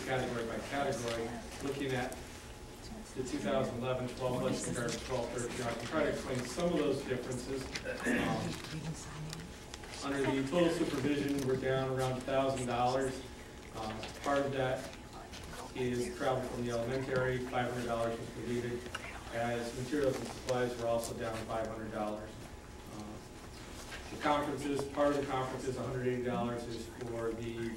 category by category, looking at the 2011-12 budget compared to 12-13. I can try to explain some of those differences. Under the total supervision, we're down around $1,000. Part of that is travel from the elementary, $500 was deleted, as materials and supplies were also down $500. The conferences, part of the conference is $180 is for the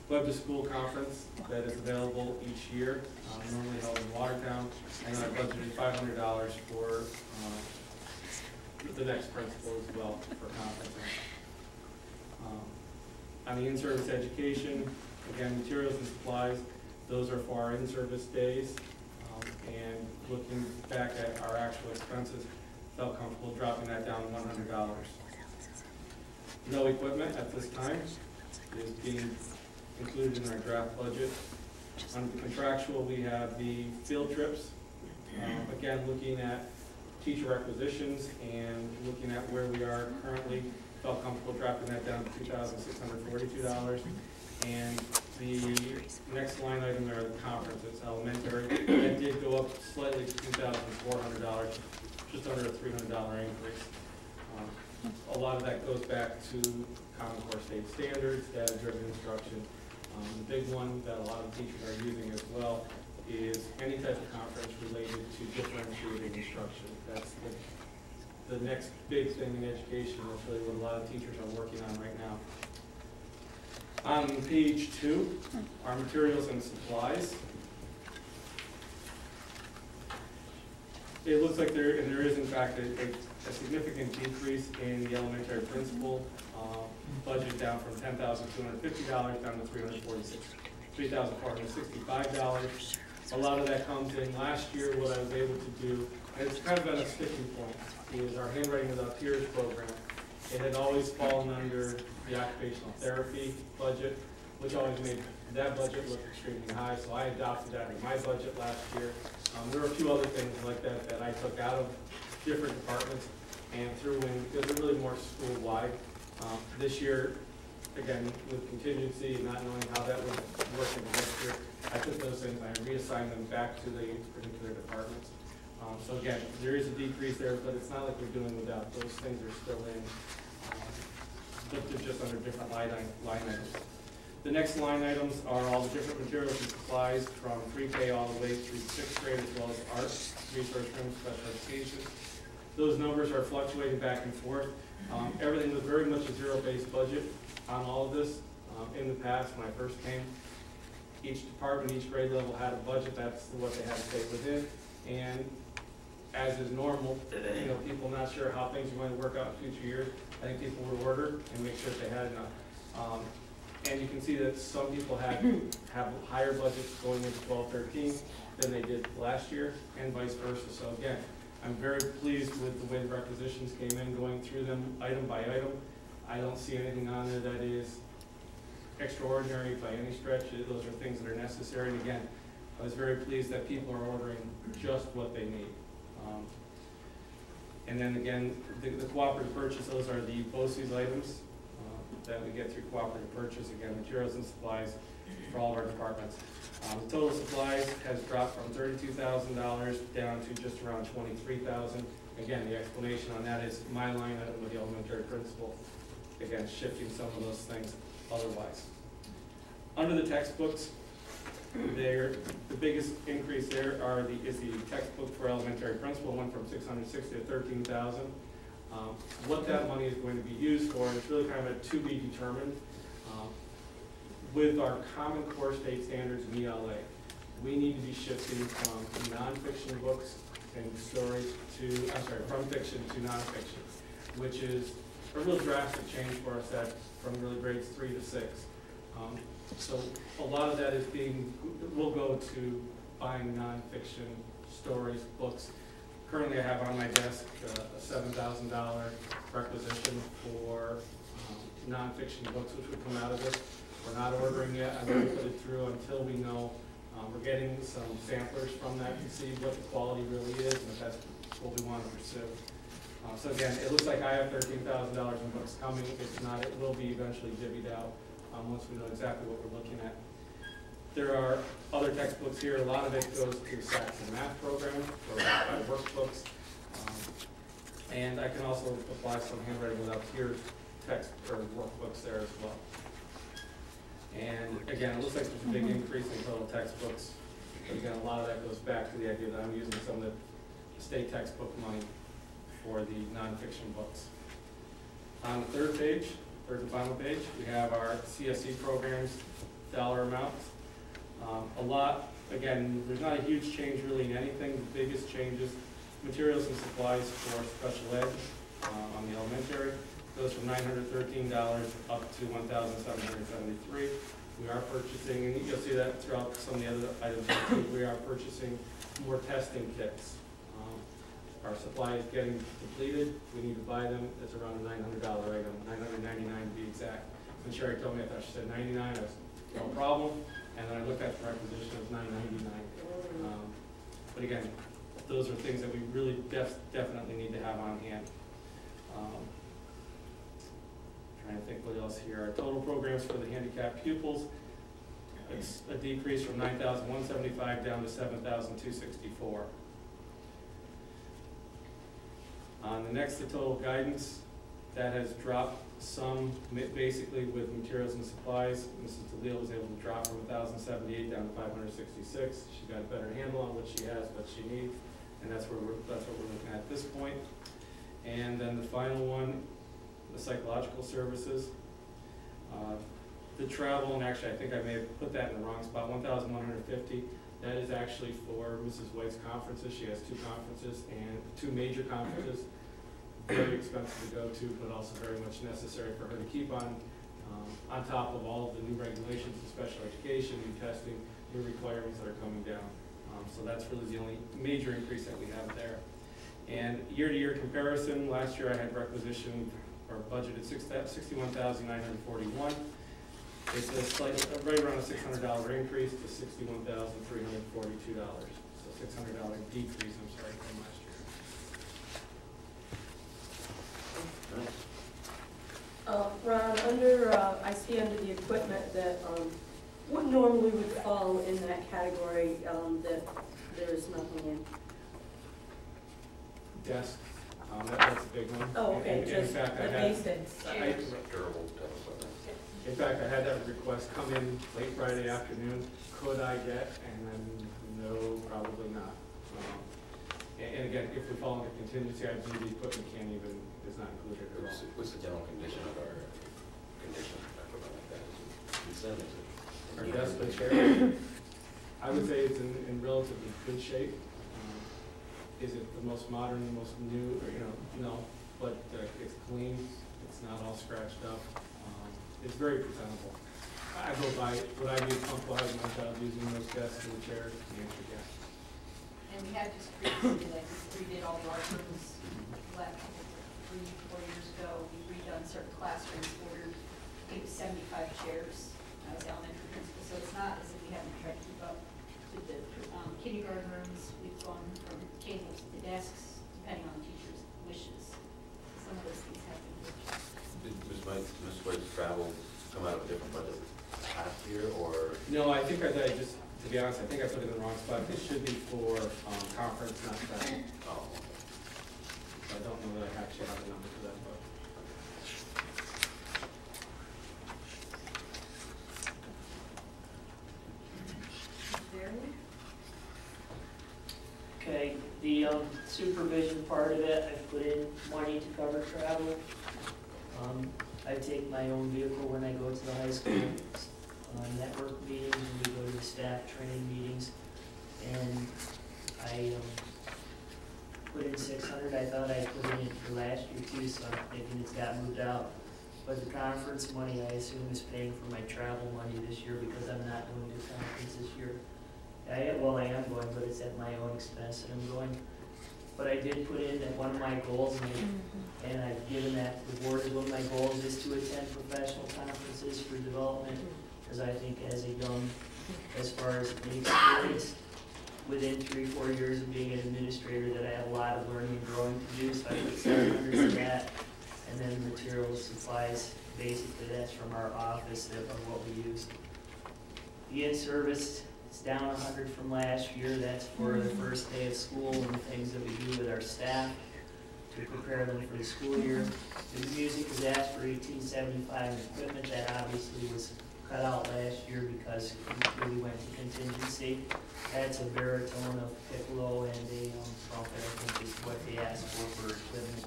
Web to School conference that is available each year, normally held in Watertown, and then I budgeted $500 for the next principal as well for conferencing. On the in-service education, again, materials and supplies, those are for our in-service days, and looking back at our actual expenses, felt comfortable dropping that down to $100. No equipment at this time is being included in our draft budget. Under the contractual, we have the field trips. Again, looking at teacher requisitions and looking at where we are currently, felt comfortable dropping that down to $2,642. And the next line item there are the conferences, elementary. That did go up slightly to $2,400, just under a $300 increase. A lot of that goes back to Common Core state standards, data-driven instruction. The big one that a lot of teachers are using as well is any type of conference related to differentiated instruction. That's the next big thing in education. That's really what a lot of teachers are working on right now. On page 2, our materials and supplies. It looks like there is in fact a significant decrease in the elementary principal budget, down from $10,250 down to $3,465. A lot of that comes in last year. What I was able to do, and it's kind of been a sticking point, is our Handwriting Without Tears program. It had always fallen under the occupational therapy budget, which always made that budget look extremely high, so I adopted that in my budget last year. There were a few other things like that that I took out of different departments and threw in because they're really more school-wide. This year, again, with contingency and not knowing how that would work in the next year, I took those things and I reassigned them back to the particular departments. So again, there is a decrease there, but it's not like we're doing without. Those things are still in, but they're just under different line items. The next line items are all the different materials and supplies from pre-K all the way through 6th grade, as well as art, resource rooms, special education. Those numbers are fluctuating back and forth. Everything was very much a zero-based budget on all of this. In the past, when I first came, each department, each grade level had a budget. That's what they had to stay within. And as is normal, people not sure how things are going to work out in future years. I think people would order and make sure that they had enough. And you can see that some people have higher budgets going into 12-13 than they did last year, and vice versa. So again, I'm very pleased with the way the requisitions came in, going through them item by item. I don't see anything on there that is extraordinary by any stretch. Those are things that are necessary. And again, I was very pleased that people are ordering just what they need. And then again, the cooperative purchase, those are the BOCES items that we get through cooperative purchase. Again, materials and supplies for all of our departments. The total supplies has dropped from $32,000 down to just around $23,000. Again, the explanation on that is my line item with the elementary principal. Again, shifting some of those things otherwise. Under the textbooks, the biggest increase there is the textbook for elementary principal, went from $660 to $13,000. What that money is going to be used for is really kind of a to be determined. With our Common Core state standards in ELA, we need to be shifting from nonfiction books and stories from fiction to nonfiction, which is a real drastic change for us from really grades 3 to 6. So a lot of that will go to buying nonfiction stories, books. Currently I have on my desk a $7,000 requisition for nonfiction books which would come out of this. We're not ordering yet. I'm going to put it through until we know. We're getting some samplers from that to see what the quality really is and if that's what we want to pursue. So again, it looks like I have $13,000 in books coming. If not, it will be eventually divvied out once we know exactly what we're looking at. There are other textbooks here. A lot of it goes to Saxon math program or by workbooks. And I can also apply some handwriting without tears text or workbooks there as well. And again, it looks like there's a big increase in total textbooks. But again, a lot of that goes back to the idea that I'm using some of the state textbook money for the nonfiction books. On the third and final page, we have our CSE programs dollar amounts. A lot, again, there's not a huge change really in anything. The biggest changes, materials and supplies for special ed on the elementary goes from $913 up to $1,773. We are purchasing, and you'll see that throughout some of the other items too, we are purchasing more testing kits. Our supply is getting depleted. We need to buy them. It's around a $900 item, $999 to be exact. When Sherry told me, I thought she said 99, I was no problem. And then I looked at the requisition, it was $999. But again, those are things that we really definitely need to have on hand. Trying to think what else here. Our total programs for the handicapped pupils, it's a decrease from 9,175 down to 7,264. On the next to total guidance, that has dropped some, basically with materials and supplies. Mrs. DeLeo was able to drop from 1,078 down to 566. She's got a better handle on what she has, what she needs, and that's what we're looking at this point. And then the final one, the psychological services. The travel, and actually I think I may have put that in the wrong spot, 1,150. That is actually for Mrs. White's conferences. She has 2 conferences and 2 major conferences. Very expensive to go to, but also very much necessary for her to keep on top of all of the new regulations in special education, new testing, new requirements that are coming down. So that's really the only major increase that we have there. And year-to-year comparison, last year I had requisitioned or budgeted $61,941. It's a slight, right around a $600 increase to $61,342. So $600 decrease, I'm sorry, from last year. Ron, I see under the equipment that what normally would fall in that category that there is nothing in? Desks, that's a big one. Oh, okay, just in fact, the basics. In fact, I had that request come in late Friday afternoon. Could I get? And then no, probably not. And again, if we fall into contingency, I believe the equipment is not included at all. What's the general condition of our condition, equipment like that? Is it Our desk and chair, I would say it's in relatively good shape. Is it the most modern, the most new, or, no, but it's clean. It's not all scratched up. It's very presentable. I go by what I do comfortable having my child using those desks and the chairs. The answer is yes. And we had just previously, like, we redid all the art rooms last 3-4 years ago. We redone certain classrooms, ordered, I think it was 75 chairs. I was the elementary principal, so it's not as if we haven't tried to keep up with the kindergarten rooms. We've gone from tables to desks, depending on the teacher's wishes. Some of those things have been purchased. Did Ms. White's travel come out of a different budget last year, or? No, I think to be honest, I think I put it in the wrong spot. This should be for conference, not travel. Oh. So I don't know that I actually have the number for that, but. Okay, the supervision part of it, I've put in money to cover travel. I take my own vehicle when I go to the high school network meetings, and we go to the staff training meetings. And I put in 600. I thought I put in it for last year too, so I'm thinking it's got moved out. But the conference money, I assume, is paying for my travel money this year because I'm not going to conference this year. I am going, but it's at my own expense that I'm going. But I did put in that one of my goals, and I've given that to the board as one of my goals is to attend professional conferences for development, because I think as far as experience, within 3-4 years of being an administrator, that I have a lot of learning and growing to do. So I put 700 to that, and then materials, supplies, basically that's from our office of what we use. The in-service is down 100 from last year. That's for the first day of school and things that we do with our staff to prepare them for the school year. The music was asked for $1875 in equipment. That obviously was cut out last year because we went to contingency. That's a baritone, a piccolo, and a trumpet, I think is what they asked for equipment.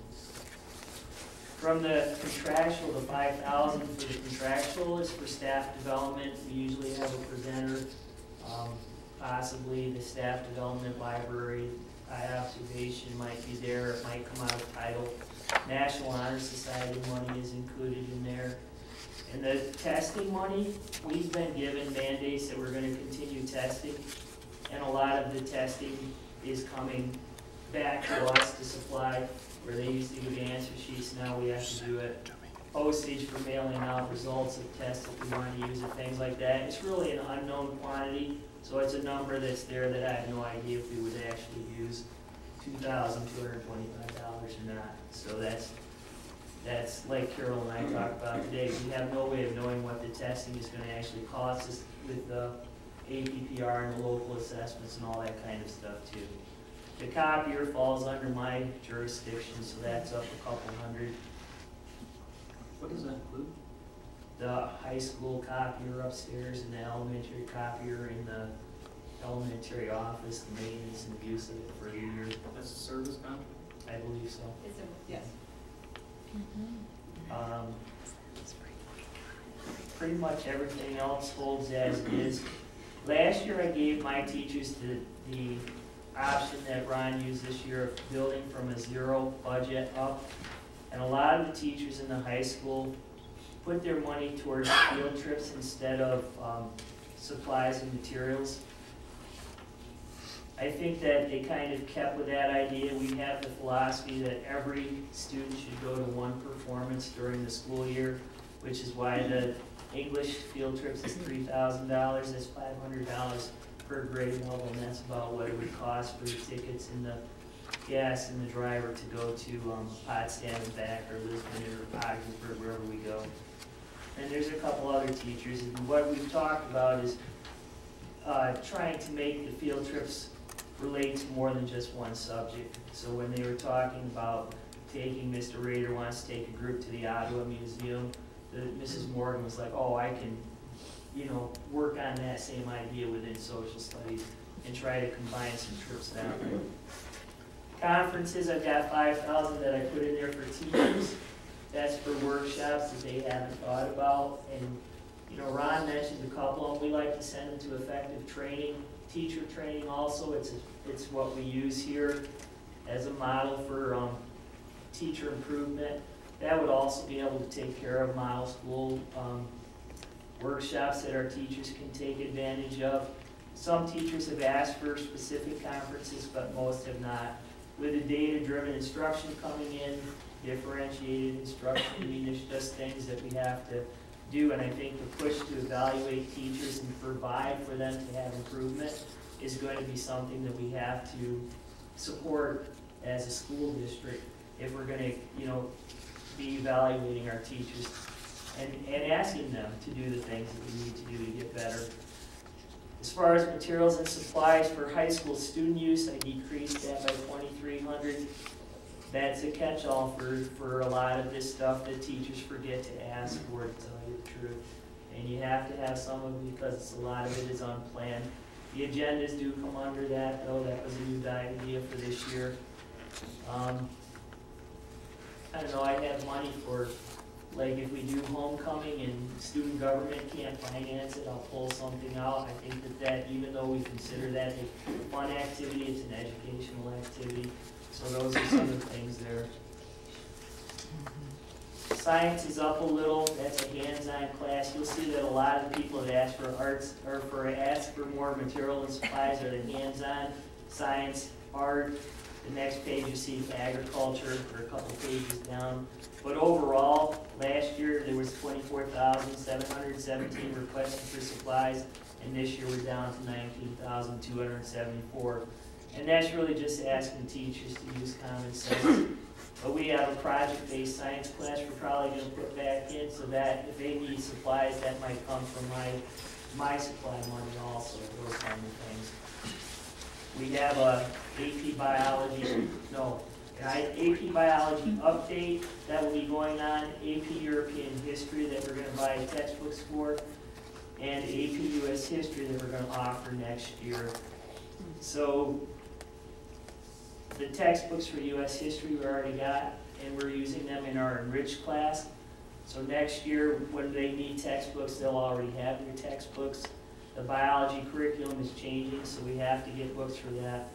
From the contractual, the $5,000 for the contractual is for staff development. We usually have a presenter, possibly the staff development library. High observation might be there, it might come out of title. National Honor Society money is included in there. And the testing money, we've been given mandates that we're going to continue testing. And a lot of the testing is coming back to us to supply, where they used to give answer sheets, now we have to do it. Postage for mailing out results of tests if we want to use it, things like that. It's really an unknown quantity, so it's a number that's there that I have no idea if we would actually use $2,225 or not. So that's like Carol and I talked about today. We have no way of knowing what the testing is going to actually cost us with the APPR and the local assessments and all that kind of stuff too. The copier falls under my jurisdiction, so that's up a couple hundred. What does that include? The high school copier upstairs and the elementary copier in the elementary office, the maintenance and use of it for the year. That's a service now? I believe so. It's a, yes. Pretty much everything else holds as is. Last year I gave my teachers the option that Ron used this year of building from a zero budget up. And a lot of the teachers in the high school put their money towards field trips instead of supplies and materials. I think that they kind of kept with that idea. We have the philosophy that every student should go to one performance during the school year, which is why the English field trips is $3,000. That's $500 per grade level, and that's about what it would cost for the tickets and the gas and the driver to go to Potsdam and back, or Lisbon or Ogdensburg, wherever we go. And there's a couple other teachers, and what we've talked about is trying to make the field trips relate to more than just one subject. So when they were talking about taking, Mr. Rader wants to take a group to the Ottawa Museum, Mrs. Morgan was like, oh, I can, work on that same idea within social studies and try to combine some trips that way. Conferences, I've got $5,000 that I put in there for teachers. That's for workshops that they haven't thought about. And, Ron mentioned a couple of them. We like to send them to effective training, teacher training also. It's what we use here as a model for teacher improvement. That would also be able to take care of model school workshops that our teachers can take advantage of. Some teachers have asked for specific conferences, but most have not. With the data-driven instruction coming in, differentiated instruction, there's just things that we have to do, and I think the push to evaluate teachers and provide for them to have improvement is going to be something that we have to support as a school district if we're going to, be evaluating our teachers and asking them to do the things that we need to do to get better. As far as materials and supplies for high school student use, I decreased that by $2,300. That's a catch-all for a lot of this stuff that teachers forget to ask for, to tell you the truth. And you have to have some of it because a lot of it is unplanned. The agendas do come under that, though. That was a new idea for this year. I don't know, I have money for, like, if we do homecoming and student government can't finance it, I'll pull something out. I think that even though we consider that a fun activity, it's an educational activity. So those are some of the things there. Science is up a little. That's a hands-on class. You'll see that a lot of the people that ask for arts or ask for more material and supplies are the hands-on, science, art. The next page you see agriculture, or a couple pages down. But overall, last year there was 24,717 requested for supplies, and this year we're down to 19,274. And that's really just asking teachers to use common sense. But we have a project-based science class we're probably going to put back in, so that if they need supplies, that might come from my my supply money also, those kind of things. We have a AP Biology, no, AP Biology update that will be going on, AP European History that we're gonna buy textbooks for, and AP US History that we're gonna offer next year. So the textbooks for US History we already got, and we're using them in our enriched class. So next year, when they need textbooks, they'll already have their textbooks. The biology curriculum is changing, so we have to get books for that.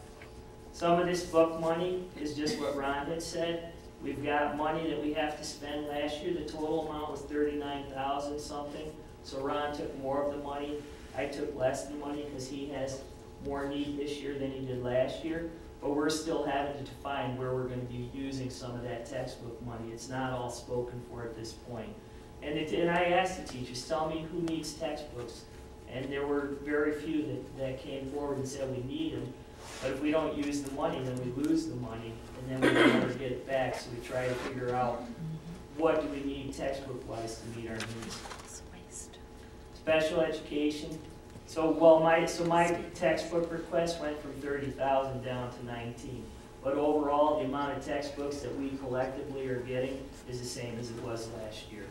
Some of this book money is just what Ron had said. We've got money that we have to spend last year. The total amount was $39,000 something. So Ron took more of the money. I took less of the money because he has more need this year than he did last year. But we're still having to define where we're going to be using some of that textbook money. It's not all spoken for at this point. And I asked the teachers, tell me who needs textbooks. And there were very few that came forward and said we need them. But if we don't use the money, then we lose the money, and then we never get it back. So we try to figure out what do we need textbook-wise to meet our needs. Special education. So my textbook request went from 30,000 down to 19. But overall, the amount of textbooks that we collectively are getting is the same as it was last year.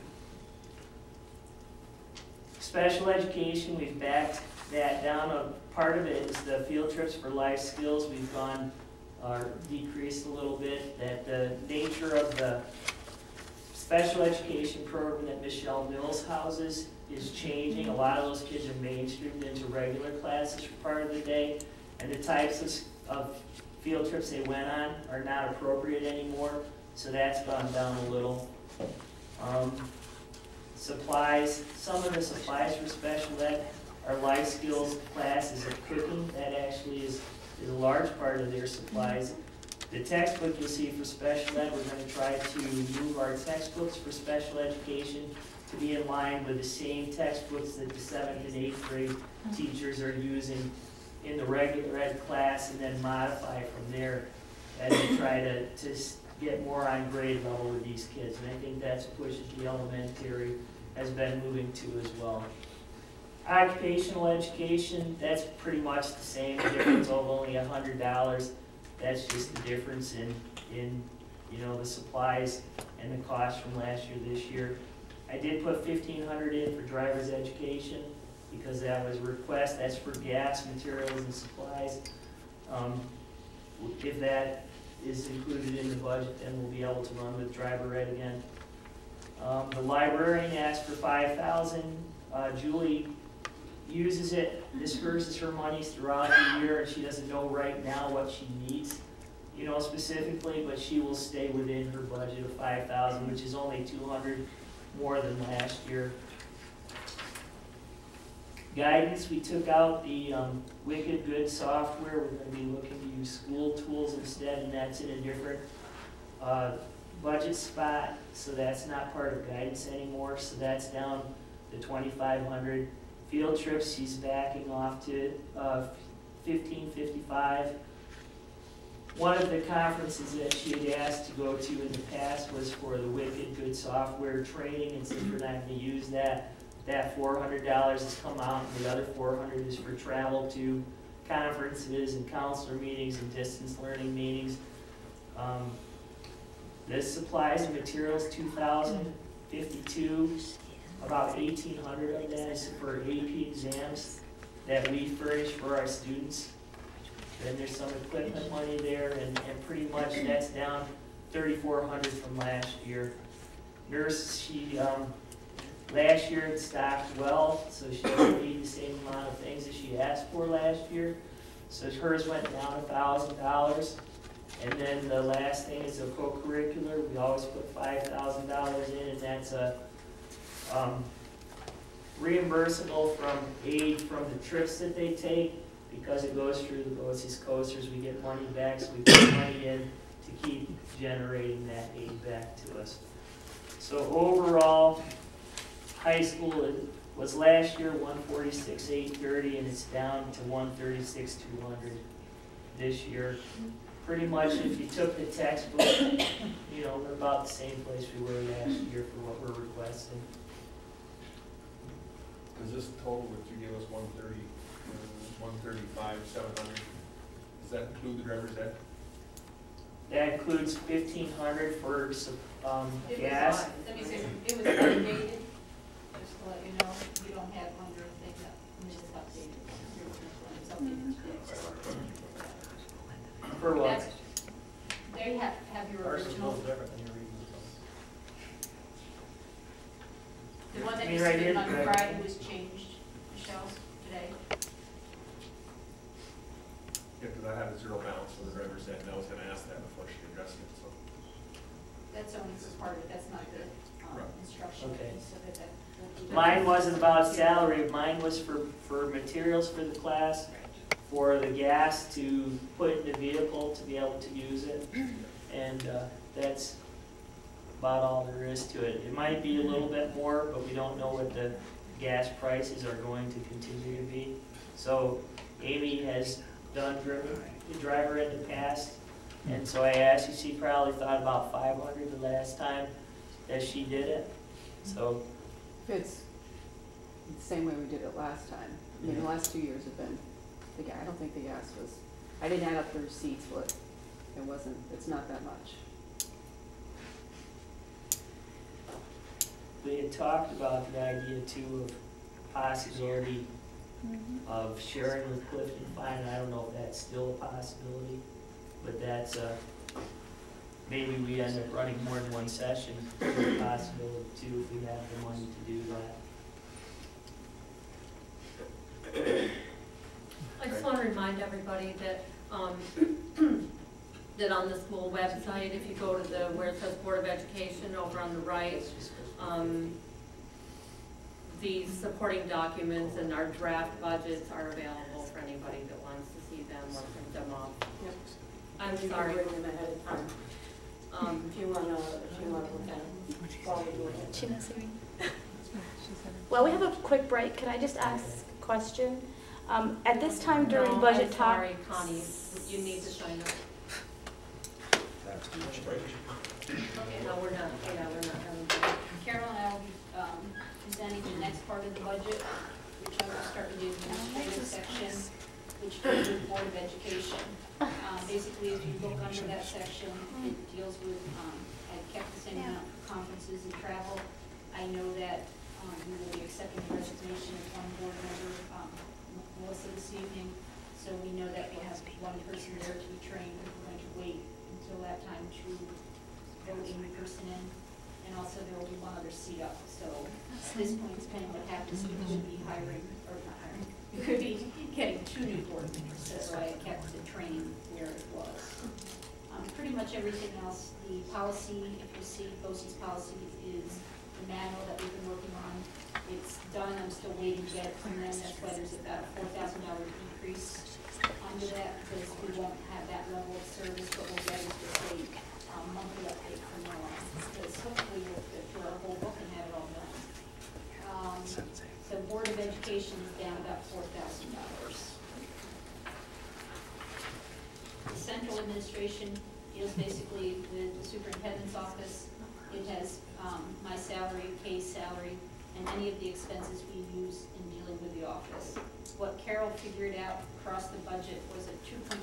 Special education, we've backed that down. A part of it is the field trips for life skills. We've gone decreased a little bit. That the nature of the special education program that Michelle Mills houses is changing. A lot of those kids are mainstreamed into regular classes for part of the day, and the types of field trips they went on are not appropriate anymore, so that's gone down a little. Supplies, some of the supplies for special ed, our life skills classes of cooking, that actually is a large part of their supplies. The textbook you'll see for special ed, we're going to try to move our textbooks for special education to be in line with the same textbooks that the 7th and 8th grade teachers are using in the regular ed class, and then modify from there as we try to get more on grade level with these kids. And I think that's a push that the elementary has been moving to as well. Occupational education, that's pretty much the same, difference of only $100. That's just the difference in you know, the supplies and the cost from last year this year. I did put $1,500 in for driver's education because that was a request. That's for gas, materials, and supplies. If that is included in the budget, then we'll be able to run with driver ed again. The librarian asked for $5,000. Julie uses it, disperses her monies throughout the year, and she doesn't know right now what she needs, you know, specifically, but she will stay within her budget of $5,000, which is only $200 more than last year. Guidance, we took out the Wicked Good software. We're going to be looking to use school tools instead, and that's in a different budget spot, so that's not part of guidance anymore, so that's down to $2,500. Field trips, she's backing off to $1,555. One of the conferences that she had asked to go to in the past was for the Wicked Good software training, and since we're not going to use that, that $400 has come out, and the other $400 is for travel to conferences and counselor meetings and distance learning meetings. The supplies and materials, $2,052. About $1,800 of that is for AP exams that we furnish for our students. Then there's some equipment money there, and pretty much that's down $3,400 from last year. Nurse, she last year it stocked well, so she didn't need the same amount of things as she asked for last year. So hers went down $1,000. And then the last thing is a co-curricular. We always put $5,000 in, and that's a reimbursable from aid from the trips that they take, because it goes through the BOCES coasters. We get money back, so we put money in to keep generating that aid back to us. So overall, high school was last year $146,830, and it's down to $136,200 this year. Pretty much, if you took the textbook, you know, we're about the same place we were last year for what we're requesting. Is this total that you gave us 130, 135, 700? Does that include the driver's ed? That includes 1,500 for some, It gas. was, let me say, it was updated, just to let you know, you don't have one of the things that, it's updated. It's updated today. For what? That's- There you have your Ours is a original, little different than your reading. the one that Me you right submitted here, on right. Friday was changed, Michelle, today. Yeah, because I had a zero balance for the driver's ed, and I was gonna ask that before she addressed it, so. That's only part of it, that's not the Right. instruction Okay. piece of it. Mine wasn't about salary, mine was for materials for the class, for the gas to put in the vehicle to be able to use it. And that's about all there is to it. It might be a little bit more, but we don't know what the gas prices are going to continue to be. So Amy has done driver in the past, and so I asked you, she probably thought about 500 the last time that she did it. So It's the same way we did it last time. I mean, the last 2 years have been, I don't think the gas was, I didn't add up the receipts, but it wasn't, it's not that much. we had talked about the idea too of possibility of sharing with Clifton Fine. I don't know if that's still a possibility, but that's maybe we end up running more than one session. It's a possibility too if we have the money to do that. I just want to remind everybody that, that on the school website, if you go to the, where it says Board of Education over on the right, these supporting documents and our draft budgets are available for anybody that wants to see them or print them off. I'm sorry. Bring them ahead of time. If you wanna look at them while we're doing it. She knows me. Well, we have a quick break. Can I just ask a question? At this time during No, budget I'm talk. sorry, Connie, you need to sign up. No, we're not, yeah, we're not having. Carol and I will be presenting the next part of the budget, which I will start with the administrative section, which deals with Board of Education. Basically, if you look under that section, it deals with, I've kept the same amount for conferences and travel. I know that we will be accepting the resignation of one board member, Melissa, this evening, so we know that we'll have one person there to be trained. We're going to wait until that time to vote a new person in. And also there will be one other seat up, so at this point, depending what happens, we could be hiring, or not hiring, we could be getting 2 new board members, so I kept the training where it was. Pretty much everything else, the policy, if you see, BOCES policy is the manual that we've been working on. It's done, I'm still waiting to get it from them, that's why there's about a $4,000 increase under that, because we won't have that level of service, but we'll get is just a monthly update from now on, because hopefully we'll get through our whole book and have it all done. So Board of Education is down about $4,000. The central administration deals basically with the superintendent's office. It has my salary, Kay's salary, and any of the expenses we use in dealing with the office. What Carol figured out across the budget was a 2.5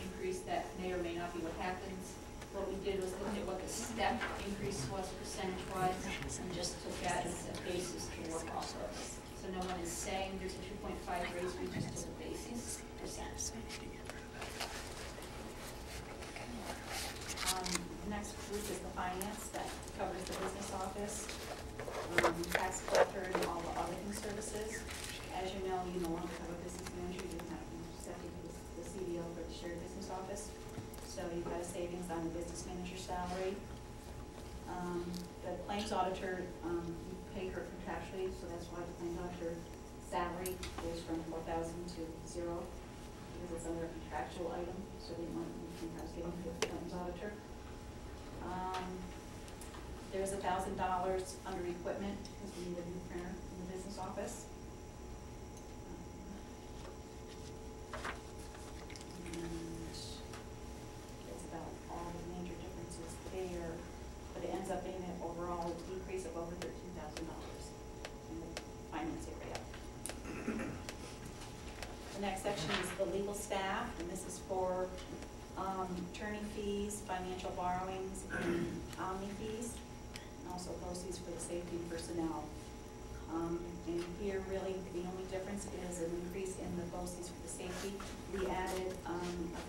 increase that may or may not be what happens. What we did was look at what the step increase was percentage-wise and just took that as a basis to work off of. So no one is saying there's a 2.5 raise, we just took a basis percent. Next group is the finance, that covers the business office, tax collector, and all the auditing services. As you know, you no longer have a business manager, you have stepping to the CDO for the shared business office. So you've got a savings on the business manager salary. The claims auditor, we pay her contractually, so that's why the claims auditor salary goes from 4,000 to 0, because it's under a contractual item, so we want to keep us getting the claims auditor. There's $1,000 under equipment, because we need a new printer in the business office. And that's about all the major differences there, but it ends up being an overall decrease of over $13,000 in the finance area. is the legal staff, and this is for attorney fees, financial borrowings, and omni fees, and also BOCES for the safety personnel. And here, really, the only difference is an increase in the BOCES for the safety. We added a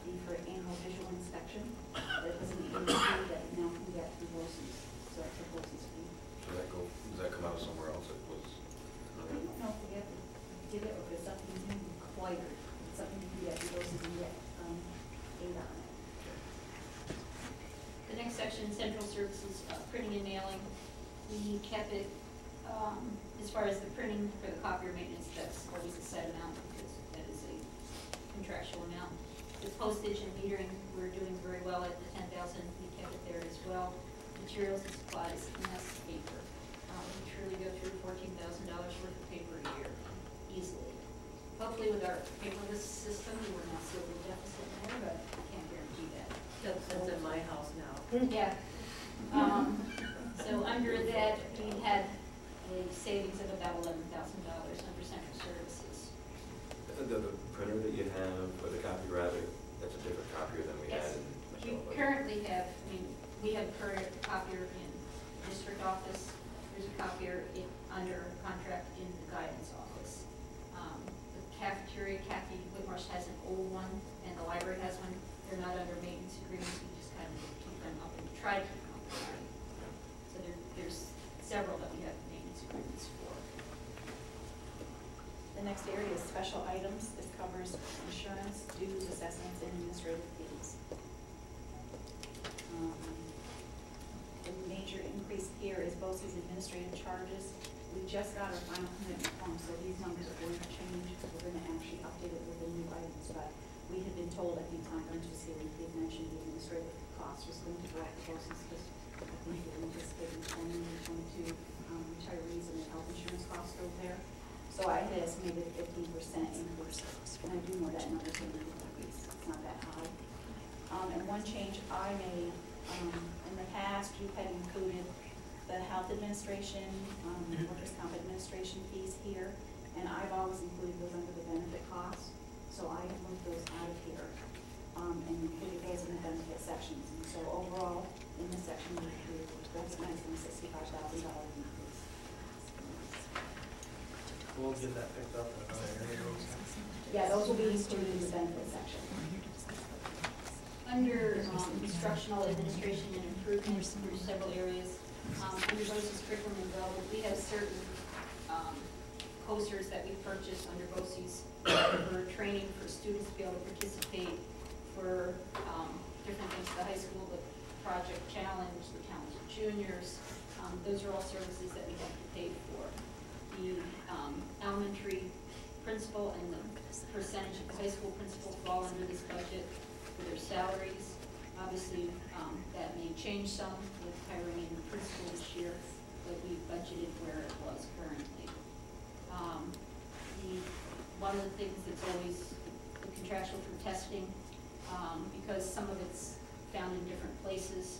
fee for annual visual inspection. That was an annual fee that now can get through BOCES, so it's a BOCES fee. Does that come out of somewhere else? It was. I don't know if we have to give it, or if it's something required, it's something you get through BOCES and get aid on it. The next section, central services, printing and mailing. We kept it, as far as the printing for the copier maintenance, that's always a set amount because that is a contractual amount. The postage and metering, we're doing very well at the 10,000. We kept it there as well. Materials and supplies, and that's paper. We truly go through $14,000 worth of paper a year, easily. Hopefully with our paperless system, we will not see a little deficit there, but I can't guarantee that. That's in my house now. Yeah. So under that, we had a savings of about $11,000 under central services. The printer that you have, or the copyright, that's a different copier than we had Yes. in We Michelle. currently have, we have current copier in district office. There's a copier under contract in the guidance office. The cafeteria, Kathy Whitmarsh has an old one, and the library has one. They're not under maintenance agreements. We just kind of keep them up and try to keep them up and running. So there's several that we have maintenance agreements for. The next area is special items. This covers insurance, dues, assessments, and administrative fees. The major increase here is BOCES administrative charges. We just got our final commitment form, so these numbers are going to change. We're going to actually update it with the new items, but we had been told, I think, Tom Burns here, we had mentioned the administrative cost was going to go up to BOCES because I think we're anticipating 20 to 22 retirees and the health insurance costs over there. So I had estimated a 15% increase, and I do know that number's going to increase. It's not that high. And one change I made, in the past, you had included the health administration, workers' comp administration fees here, and I've always included those under the benefit costs. So I moved those out of here, and included those in the benefit sections. And so overall, in this section, we recognized a $65,000 increase. We'll get that picked up in another area. Yeah, those will be included in the benefit section. Under instructional administration and improvements through several areas, under BOCES curriculum and development, we have certain posters that we purchase under BOCES for training for students to be able to participate for different things, the high school, the project challenge, the talented juniors. Those are all services that we have to pay for. The elementary principal and the percentage of the high school principal fall under this budget for their salaries. Obviously, that may change some with hiring in the principal this year, but we budgeted where it was currently. One of the things that's always the contractual for testing, because some of it's found in different places,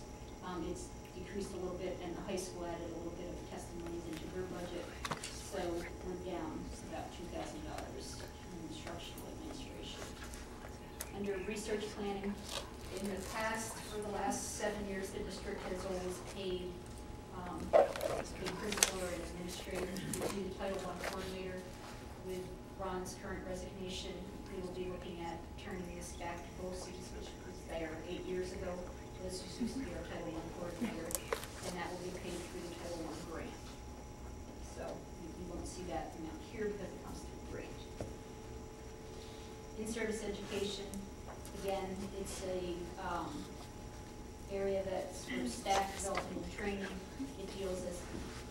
it's decreased a little bit, and the high school added a little bit of testimonies into their budget. So we're down about $2,000 in instructional administration. Under research planning, in the past, for the last 7 years, the district has always paid a principal or an administrator to be the Title I coordinator. With Ron's current resignation, we will be looking at turning this back to BOCES, which was there 8 years ago. This used to be our Title I coordinator, and that will be paid through the Title I grant. So you won't see that amount here because it comes through grant. In-service education, again, it's a area that's for staff development and training. It deals, as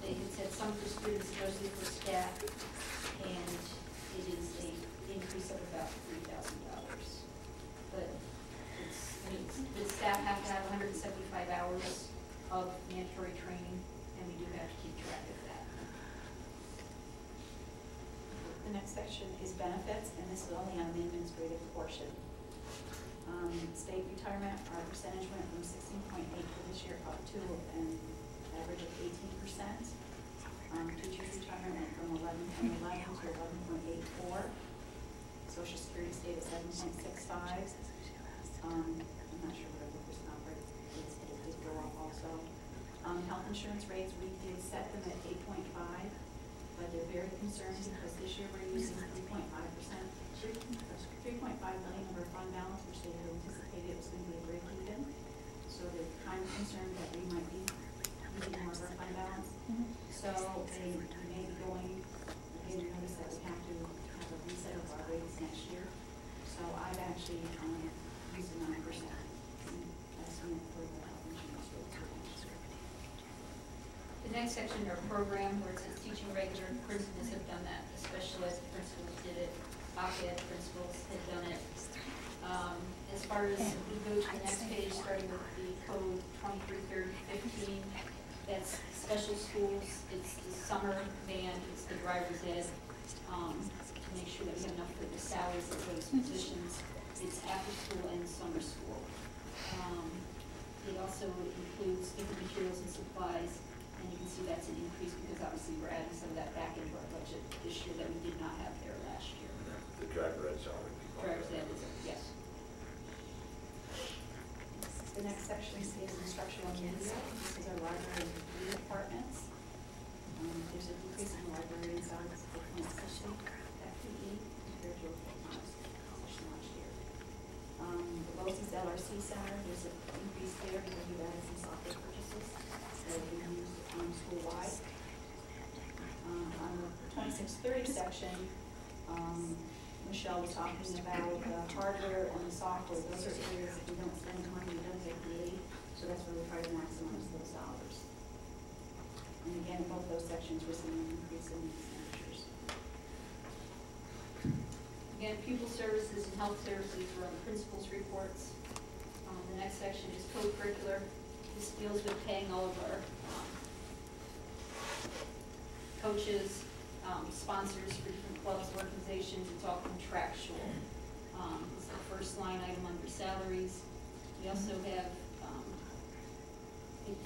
they had said, some for students, mostly for staff, and it is a increase of about $3,000. But the staff have to have 175 hours of mandatory training, and we do have to keep track of that. The next section is benefits, and this is only on the administrative portion. State retirement, our percentage went from 16.8 for this year up to an average of 18%. Teachers' retirement went from 11.11 to 11.84. Social Security stayed at 7.65. I'm not sure what our workers' comp rate is, but it did go up also. Health insurance rates, we did set them at 8.5, but they're very concerned because this year we're using 3.5%, 3.5 million of our fund balance, which they had anticipated was going to be a break even. So they're kind of concerned that we might be using more of our fund balance. So they may be going, again, you notice that we have to have a reset of our rates next year. So I've actually used a 9% estimate for the health insurance rates for next year. The next section are program where it says teaching regular, principals have done that, the special ed principals did it, op-ed principals had done it. As far as we go to the next page, starting with the code 233015, that's special schools, it's the summer band, it's the driver's ed, to make sure that we have enough for the salaries of those positions. It's after school and summer school. It also includes different materials and supplies. And you can see that's an increase because obviously we're adding some of that back into our budget this year that we did not have there last year. The driver ed salary. Driver's ed is, yes. The next section is instructional media. This is our library and computer departments. There's a decrease in library salaries of 4.60 FTE compared to a session last year. The Bose's LRC Center, there's an increase there because we've added some software purchases that we use school-wide. On the 2630 section, Michelle was talking about the hardware and the software. Those are areas that we don't spend money, we don't get paid, so that's where we try to maximize those dollars. And again, in both those sections, we're seeing an increase in expenditures. Again, pupil services and health services are on the principal's reports. The next section is co-curricular. This deals with paying all of our coaches, sponsors for different clubs, organizations. It's all contractual. It's the first line item under salaries. We also have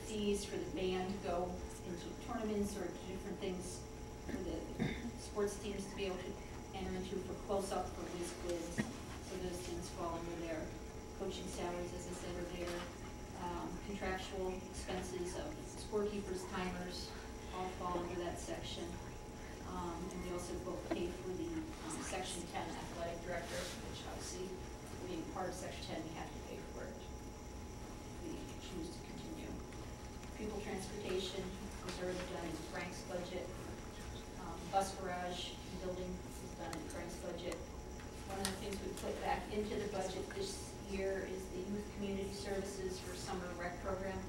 fees for the band to go into tournaments or to different things for the sports teams to be able to enter into for close-up, for whiz quiz. So those things fall under there. Coaching salaries, as I said, are there. Contractual expenses of scorekeepers, timers, all fall under that section. And we also both pay for the Section 10 athletic director, which obviously, being part of Section 10, we have to pay for it. We choose to continue. Pupil transportation is already done in Frank's budget. Bus garage building is done in Frank's budget. One of the things we put back into the budget this year is the youth community services for summer rec program,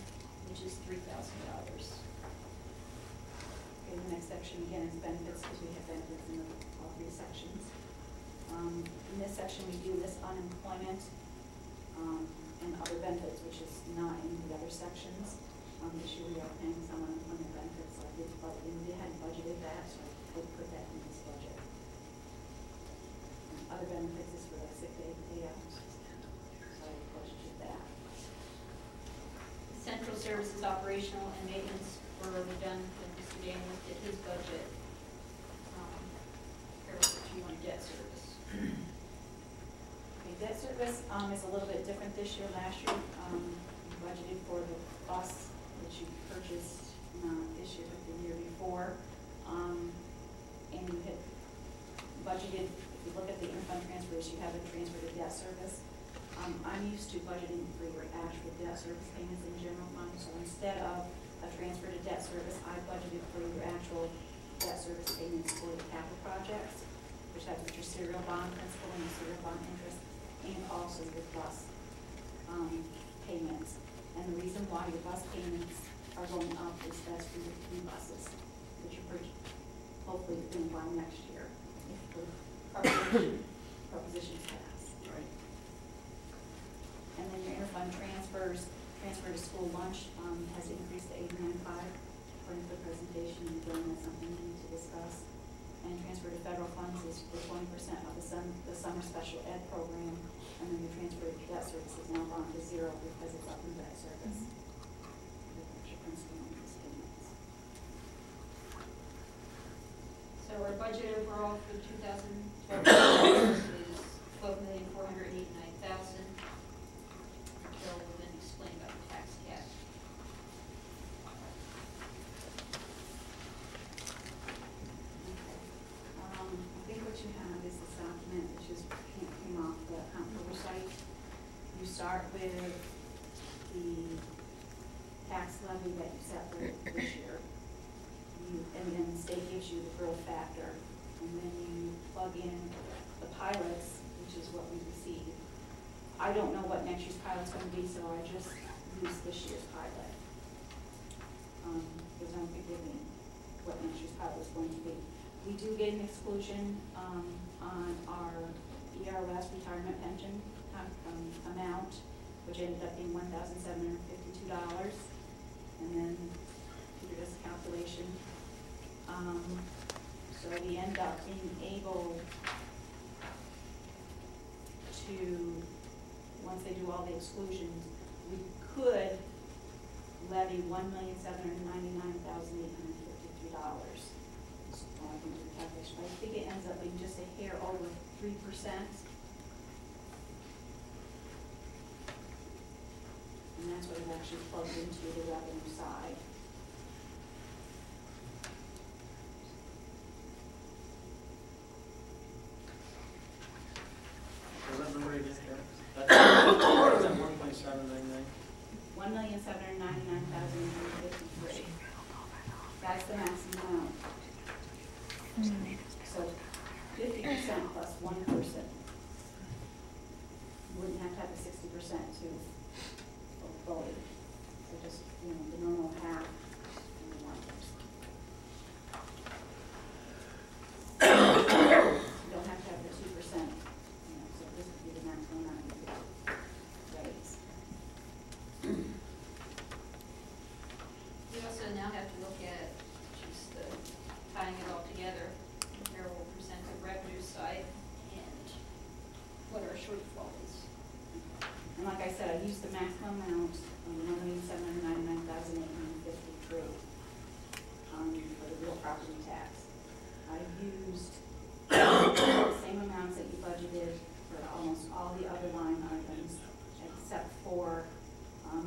which is $3,000. Okay, the next section again is benefits, because we have benefits in all three sections. In this section, we do list unemployment and other benefits, which is not in the other sections. This year we are paying some unemployment benefits, so we hadn't budgeted that, so I would put that in this budget. Other benefits is for like sick day payouts, so I budgeted that. Central services, operational and maintenance were already done when Mr. Dan looked at his budget. Here's what you want debt service. Okay, debt service is a little bit different this year. Last year, we budgeted for the bus, which you purchased not this year, but the year before. And you had budgeted, if you look at the interfund transfers, you have a transfer to debt service. I'm used to budgeting for your actual debt service payments in general fund, so instead of a transfer to debt service, I budgeted for your actual debt service payments for the capital projects, which has your serial bond principal and your serial bond interest, and also your bus payments. And the reason why your bus payments are going up is that's for your 3 buses that you're hopefully going to buy next year if the propositions pass. Right. And then your interfund transfers, transfer to school lunch has increased to $895 according to the presentation. Again, that's something we need to discuss. And transfer to federal funds is for 20% of the summer special ed program. And then your transfer to debt service is now gone to 0 because it's up in debt service. So our budget overall for 2012 is start with the tax levy that you set for this year. And then the state gives you the growth factor, and then you plug in the pilots, which is what we receive. I don't know what next year's pilot's gonna be, so I just use this year's pilot. Because I'm forgiving what next year's pilot is going to be. We do get an exclusion, on our ERS retirement pension, amount, which ended up being $1,752. And then do this calculation. So we end up being able to, once they do all the exclusions, we could levy $1,799,853. So I can do the calculation, but I think it ends up being just a hair over 3%. And that's what it actually plugs into the revenue side. Was that number again? That's 1.799. $1,799,853. That's the maximum amount. So 50% plus one person. You wouldn't have to have a 60% to vote. So just, the normal half and the one person. You don't have to have the 2%, so this would be the maximum amount you could raise. We also now have to look at just tying it all together, compare what percent of revenue side and what our shortfall is. And like I said, I used the maximum amount, $1,799,853, for the real property tax. I used the same amounts that you budgeted for almost all the other line items, except for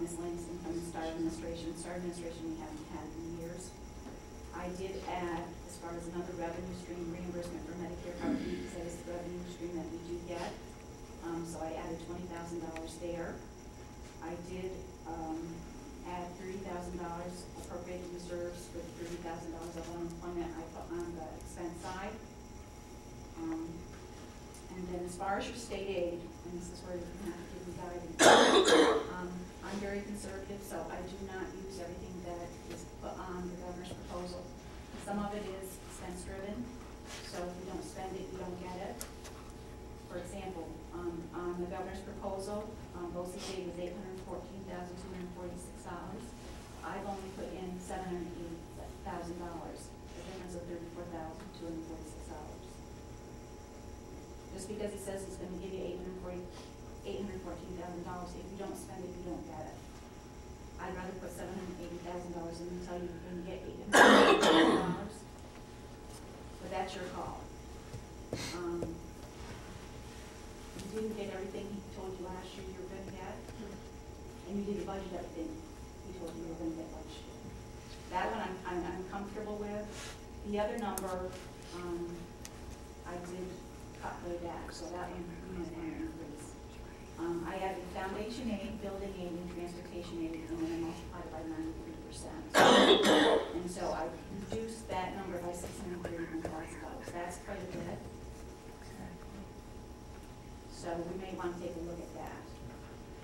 miscellaneous income and Star Administration. Star Administration we haven't had in years. I did add, as far as another revenue stream, reimbursement for Medicare Part B, because that is the revenue stream that we do get. So I added $20,000 there. I did add $30,000 appropriated reserves for the $30,000 of unemployment I put on the expense side. And then as far as your state aid, and this is where you're going to have to give me guidance, I'm very conservative, so I do not use everything that is put on the governor's proposal. Some of it is expense driven, so if you don't spend it, you don't get it. For example, on the governor's proposal, BOCES aid was $814,246. I've only put in $780,000, the difference of $34,246. Just because it says it's going to give you $814,000, if you don't spend it, you don't get it. I'd rather put $780,000 in and tell you you're going to get $814,000, but that's your call. You didn't get everything he told you last year you were going to get, and you didn't budget everything he told you were going to get last year. That one I'm comfortable with. The other number, I did cut way back, so that one you might want to increase. I added foundation aid, building aid, and transportation aid, and then I multiplied it by 93%. And so I reduced that number by $631,000. That's quite a bit. So we may want to take a look at that,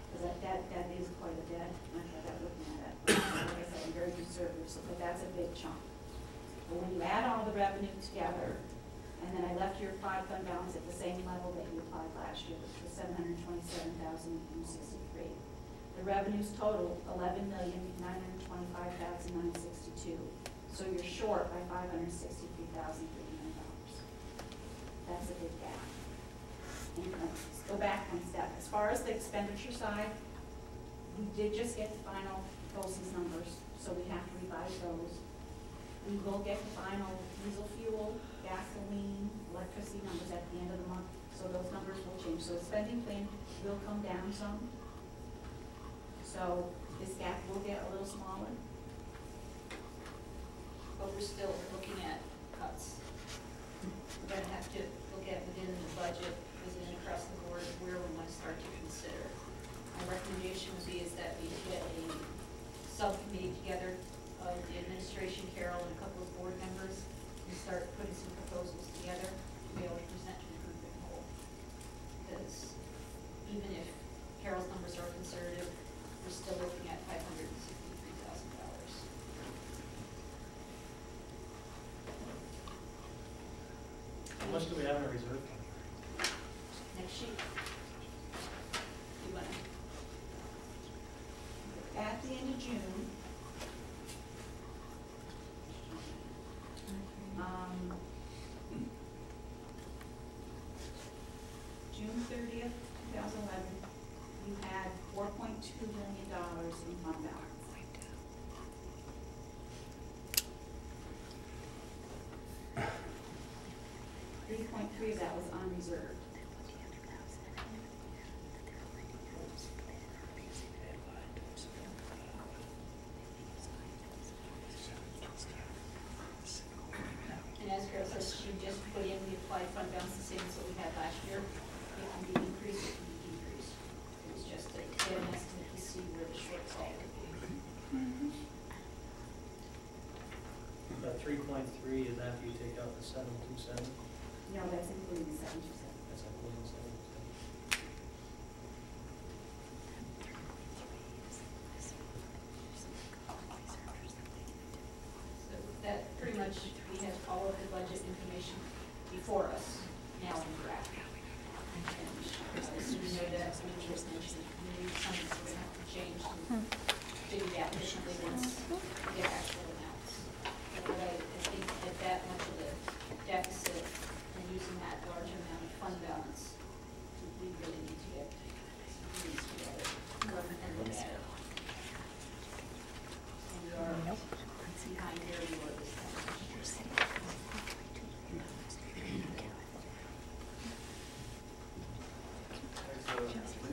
because that is quite a bit. I thought looking at it. Like I said, I'm very conservative, but that's a big chunk. But when you add all the revenue together, and then I left your fund balance at the same level that you applied last year, which was $727,063. The revenues total $11,925,962. So you're short by $563,300. That's a big gap. And let's go back one step. As far as the expenditure side, we did just get the final BOCES numbers, so we have to revise those. We will get the final diesel fuel, gasoline, electricity numbers at the end of the month, so those numbers will change. So the spending plan will come down some. So this gap will get a little smaller. But we're still looking at cuts. We're going to have to look at within the budget, within across the board, where we might start to consider. I is that we get a subcommittee together of the administration, Carol, and a couple of board members, and start putting some proposals together to be able to present to the group in whole. Because even if Carol's numbers are conservative, we're still looking at $563,000. How much do we have in a reserve fund? Next sheet. You want to? At the end of June, June 30th, 2011, you had $4.2 million in fund balance. 3.3 of that was unreserved. And as Carol says, she just put in the applied fund balance, the same as what we had last year. It can be increased, it can be decreased. It was just to get an estimate to see where the shortfall would be. That 3.3 is after you take out the 727? No, that's including the 7%. That's including the 7%. So that pretty much, we have all of the budget information before us now in draft. And as you know that, we just mentioned, maybe something's going to have to change and figure it out differently once we get actual amounts. But I think at that much of the deficit and using that large amount of fund balance, we really need to get these together and look at it. And we are behind where we were this time.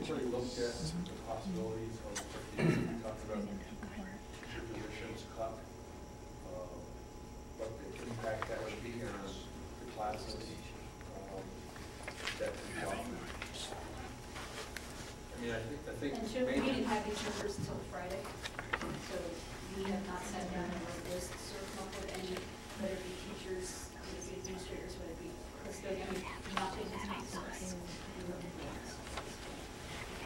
Anybody looked at the possibilities of, you talked about your positions cut, what the impact that would be on the classes, that would be offered? I mean, I think. And we didn't have these numbers until Friday, so we have not sat down and wrote lists or come up with any, whether it be teachers, whether it be administrators, whether it be custodians, nothing has been discussed.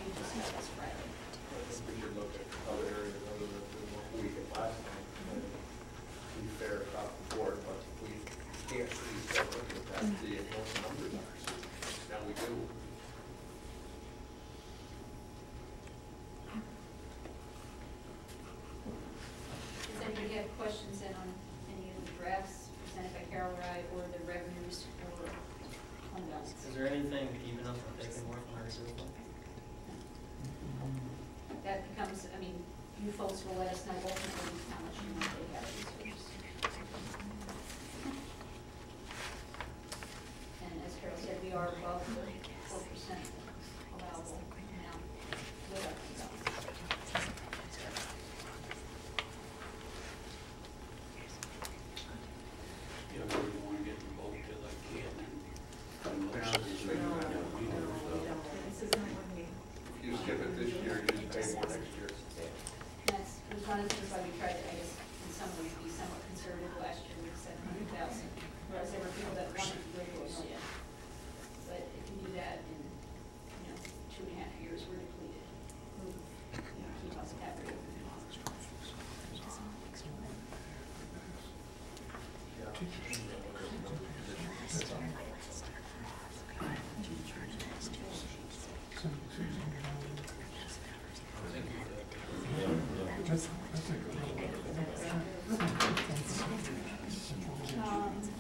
We just got this Friday. I think we should look at other areas other than what we did last time, and be fair across the board, but we can't really start looking at that, see what the numbers are. So now we do. Does anybody have questions then on any of the drafts presented by Carol or I, or the revenues or fund balance? Is there anything even up that they can work on our reserve fund? That becomes, I mean, you folks will let us know ultimately how much you want to take out of these groups. And as Carol said, we are above the 4% allowable now with our fund balance. You know, we want to get involved till I can. If you skip it this year, you just pay more next year. That's one of the things why we tried to, I guess, in some ways be somewhat conservative last year with 700,000. Whereas there were people that wanted to go to $1 million. But if you do that in, 2.5 years, we're depleted. Keep us happy.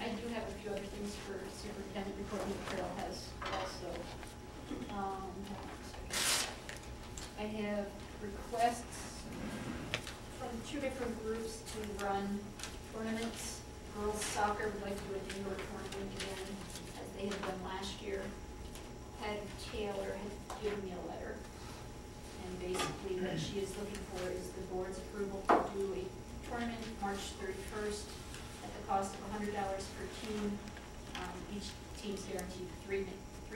I do have a few other things for superintendent report that Carol has also. I have requests from 2 different groups to run tournaments. Girls soccer would like to do an indoor tournament again, as they had done last year. Patty Taylor had given me a letter. And basically what she is looking for is the board's approval to do a tournament March 31st at the cost of $100 per team. Each team's guaranteed three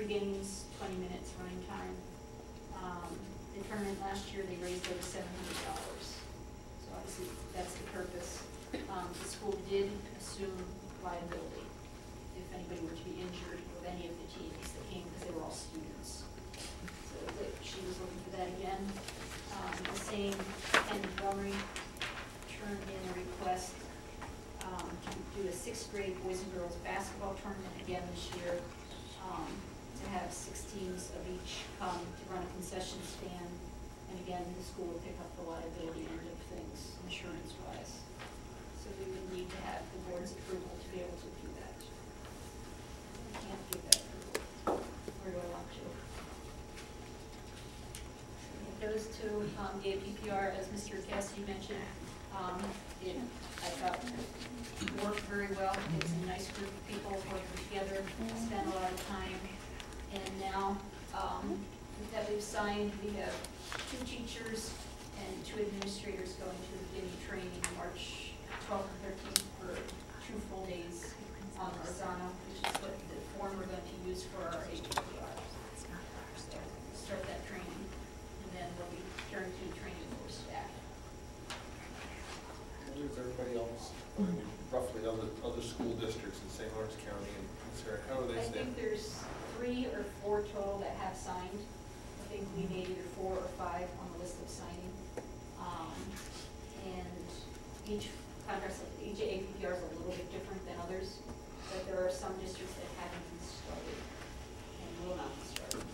games, 20 minutes running time. the tournament last year, they raised over $700. So obviously, that's the purpose. The school did assume liability if anybody were to be injured with any of the teams that came, because they were all students. So she was looking for that again. The same Ken Montgomery turned in a request to do a 6th grade boys and girls basketball tournament again this year, to have 6 teams of each come to run a concession stand. And again, the school will pick up the liability end of things, insurance-wise. So we would need to have the board's approval to be able to do that. We can't give that approval. Where do I want to? Those two, the APPR, as Mr. Cassidy mentioned, I thought worked very well. It was a nice group of people working together, spent a lot of time. And now that we've signed, we have 2 teachers and 2 administrators going to the beginning training March 12th and 13th for 2 full days on Marzano, which is what the form we're going to use for our APPR. Start that training, and then we'll be turned to training for staff. Where's everybody else? Roughly other school districts in St. Lawrence County and Sarah, how are they I standing? think there's 3 or 4 total that have signed. I think we made either 4 or 5 on the list of signing. And each contract, each APPR is a little bit different than others, but there are some districts that haven't been started and will not be started.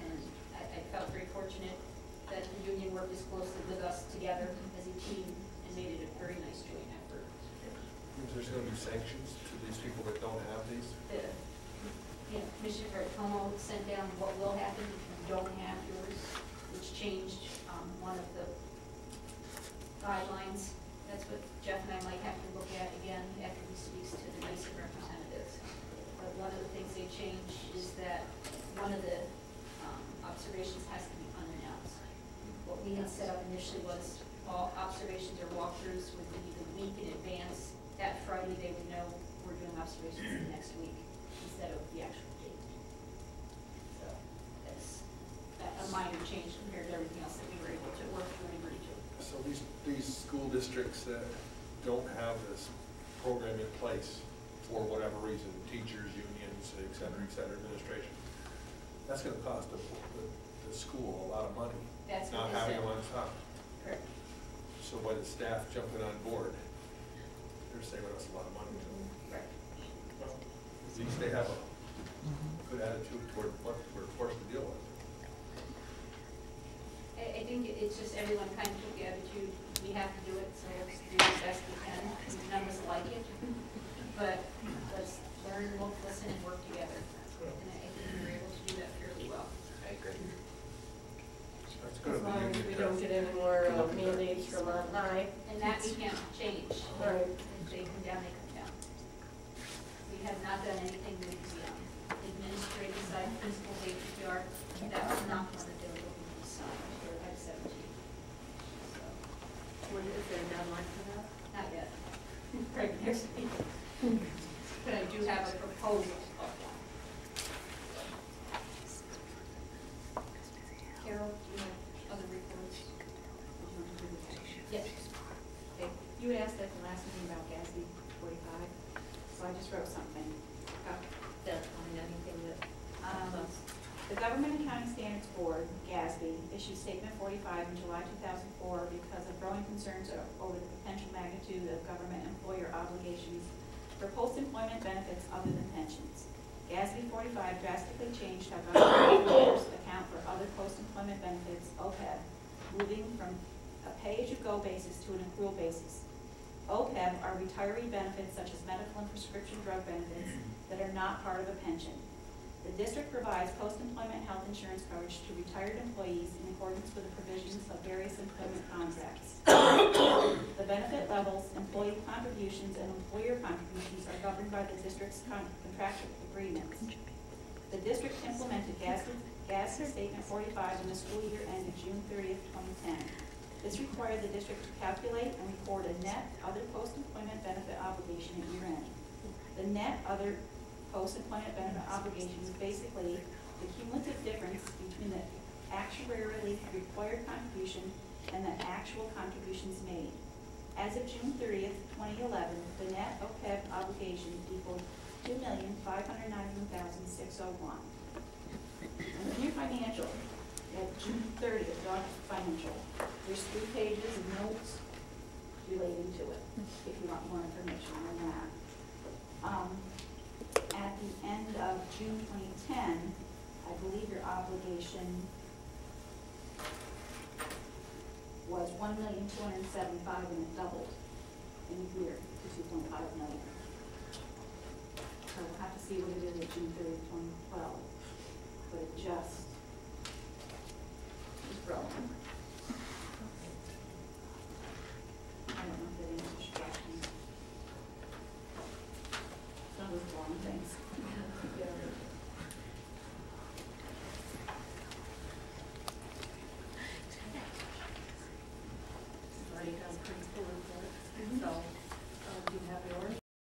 And I felt very fortunate that the union worked as closely with us together as a team and made it a very nice joint effort. Is there going to be sanctions to these people that don't have these? Commissioner Como sent down what will happen if you don't have yours, which changed one of the guidelines. That's what Jeff and I might have to look at again after he speaks to the NICER representatives. But one of the things they changed is that one of the observations has to be unannounced. What we had set up initially was all observations or walkthroughs would be the week in advance. That Friday they would know we're doing observations the next week instead of the actual date. So that's a minor change compared to everything else that we were able to work through and agree to. So these school districts that don't have this program in place for whatever reason, teachers, unions, et cetera, administration, that's going to cost the school a lot of money. That's not what they having said. them on top. Correct. So by the staff jumping on board, they're saving us a lot of money. Right. Well, at least they have a good attitude toward what we're forced to deal with. I think it's just everyone kind of took the attitude, we have to do it, so let's do the best we can. None of us like it, but let's learn, look, listen, and work together. And I think we were able to do that fairly well. I agree. That's good. As long as we don't get any more mandates from on high. And that we can't change. Right. If they come down, they come down. We have not done anything with the administrative side, principals, APPR. That was not one that they were looking to sign for F 17. So, Is there a deadline for that? not yet. Right next week. But I do have a proposal of one. Carol, do you have other reports? Yes. Okay. You asked at the last meeting about GASB 45, so I just wrote something. That's on anything that, The Government Accounting Standards Board, GASB, issued Statement 45 in July 2004 because of growing concerns over the potential magnitude of government employer obligations for post-employment benefits other than pensions. GASB 45 drastically changed how government employers account for other post-employment benefits, OPEB, moving from a pay-as-you-go basis to an accrual basis. OPEB are retiree benefits such as medical and prescription drug benefits that are not part of a pension. The district provides post-employment health insurance coverage to retired employees in accordance with the provisions of various employment contracts. The benefit levels, employee contributions, and employer contributions are governed by the district's contractual agreements. The district implemented GASB Statement 45 in the school year ended June 30th, 2010. This required the district to calculate and record a net other post-employment benefit obligation at year end. The net other post-employment benefit obligation is basically the cumulative difference between the actual required contribution and the actual contributions made. As of June 30th, 2011, the net OPEB obligation equaled $2,591,601. And in your financial, at June 30th, document financial, there's 3 pages of notes relating to it, if you want more information on that. At the end of June 2010, I believe your obligation was $1,275,000 and it doubled in a year to $2.5 million. So we'll have to see what it is at June 30th, 2012, but it just